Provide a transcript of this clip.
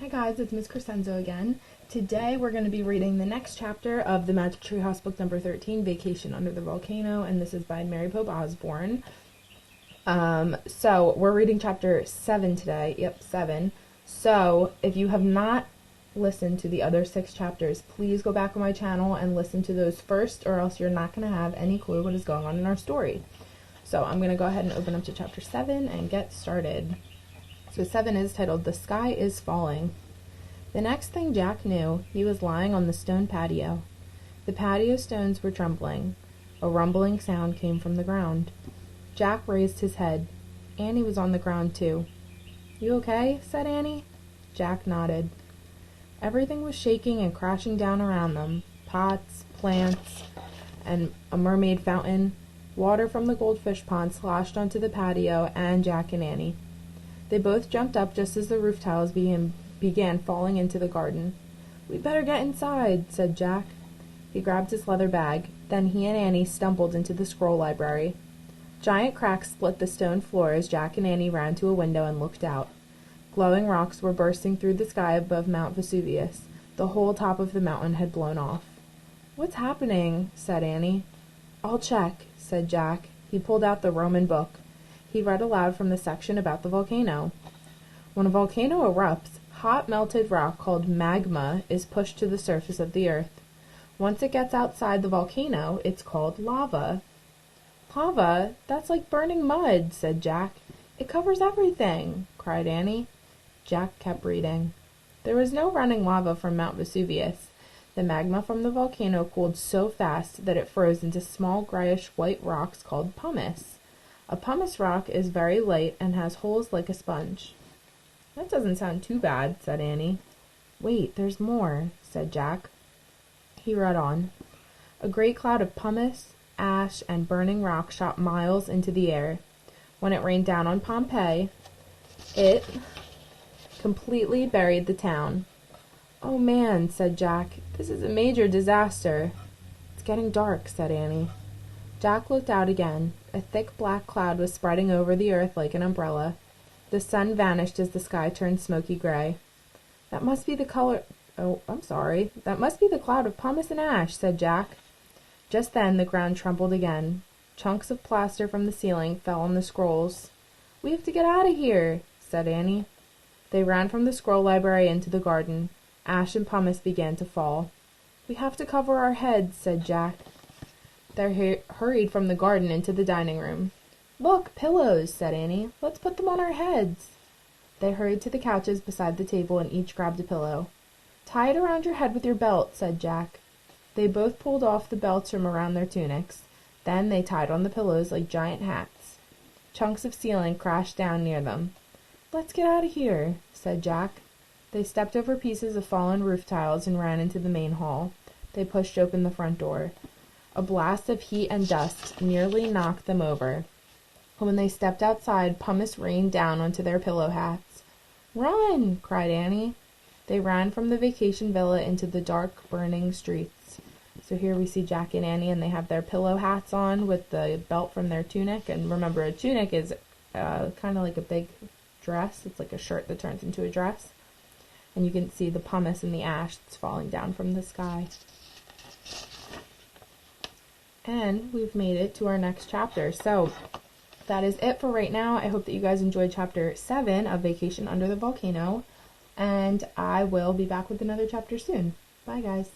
Hi guys, it's Ms. Crescenzo again. Today we're going to be reading the next chapter of the Magic Tree House book number 13, Vacation Under the Volcano, and this is by Mary Pope Osborne. So we're reading chapter 7 today. Yep, 7. So if you have not listened to the other 6 chapters, please go back on my channel and listen to those first, or else you're not going to have any clue what is going on in our story. So I'm going to go ahead and open up to chapter 7 and get started. So 7 is titled, The Sky is Falling. The next thing Jack knew, he was lying on the stone patio. The patio stones were trembling. A rumbling sound came from the ground. Jack raised his head. Annie was on the ground too. "You okay?" said Annie. Jack nodded. Everything was shaking and crashing down around them. Pots, plants, and a mermaid fountain. Water from the goldfish pond sloshed onto the patio and Jack and Annie. They both jumped up just as the roof tiles began falling into the garden. "We'd better get inside," said Jack. He grabbed his leather bag. Then he and Annie stumbled into the scroll library. Giant cracks split the stone floor as Jack and Annie ran to a window and looked out. Glowing rocks were bursting through the sky above Mount Vesuvius. The whole top of the mountain had blown off. "What's happening?" said Annie. "I'll check," said Jack. He pulled out the Roman book. He read aloud from the section about the volcano. When a volcano erupts, hot melted rock called magma is pushed to the surface of the earth. Once it gets outside the volcano, it's called lava. "Lava? That's like burning mud," said Jack. "It covers everything," cried Annie. Jack kept reading. There was no running lava from Mount Vesuvius. The magma from the volcano cooled so fast that it froze into small grayish-white rocks called pumice. A pumice rock is very light and has holes like a sponge. "That doesn't sound too bad," said Annie. "Wait, there's more," said Jack. He read on. A great cloud of pumice, ash, and burning rock shot miles into the air. When it rained down on Pompeii, it completely buried the town. "Oh man," said Jack, "this is a major disaster." "It's getting dark," said Annie. Jack looked out again. A thick black cloud was spreading over the earth like an umbrella. The sun vanished as the sky turned smoky gray. That must be the cloud of pumice and ash," said Jack. Just then the ground trembled again. Chunks of plaster from the ceiling fell on the scrolls. "We have to get out of here," said Annie. They ran from the scroll library into the garden. Ash and pumice began to fall. "We have to cover our heads," said Jack. They hurried from the garden into the dining room. "Look, pillows," said Annie. "Let's put them on our heads." They hurried to the couches beside the table and each grabbed a pillow. "Tie it around your head with your belt," said Jack. They both pulled off the belts from around their tunics. Then they tied on the pillows like giant hats. Chunks of ceiling crashed down near them. "Let's get out of here," said Jack. They stepped over pieces of fallen roof tiles and ran into the main hall. They pushed open the front door. A blast of heat and dust nearly knocked them over. When they stepped outside, pumice rained down onto their pillow hats. "Run!" cried Annie. They ran from the vacation villa into the dark, burning streets. So here we see Jack and Annie, and they have their pillow hats on with the belt from their tunic. And remember, a tunic is kind of like a big dress. It's like a shirt that turns into a dress. And you can see the pumice and the ash that's falling down from the sky. And we've made it to our next chapter. So that is it for right now. I hope that you guys enjoyed chapter 7 of Vacation Under the Volcano. And I will be back with another chapter soon. Bye, guys.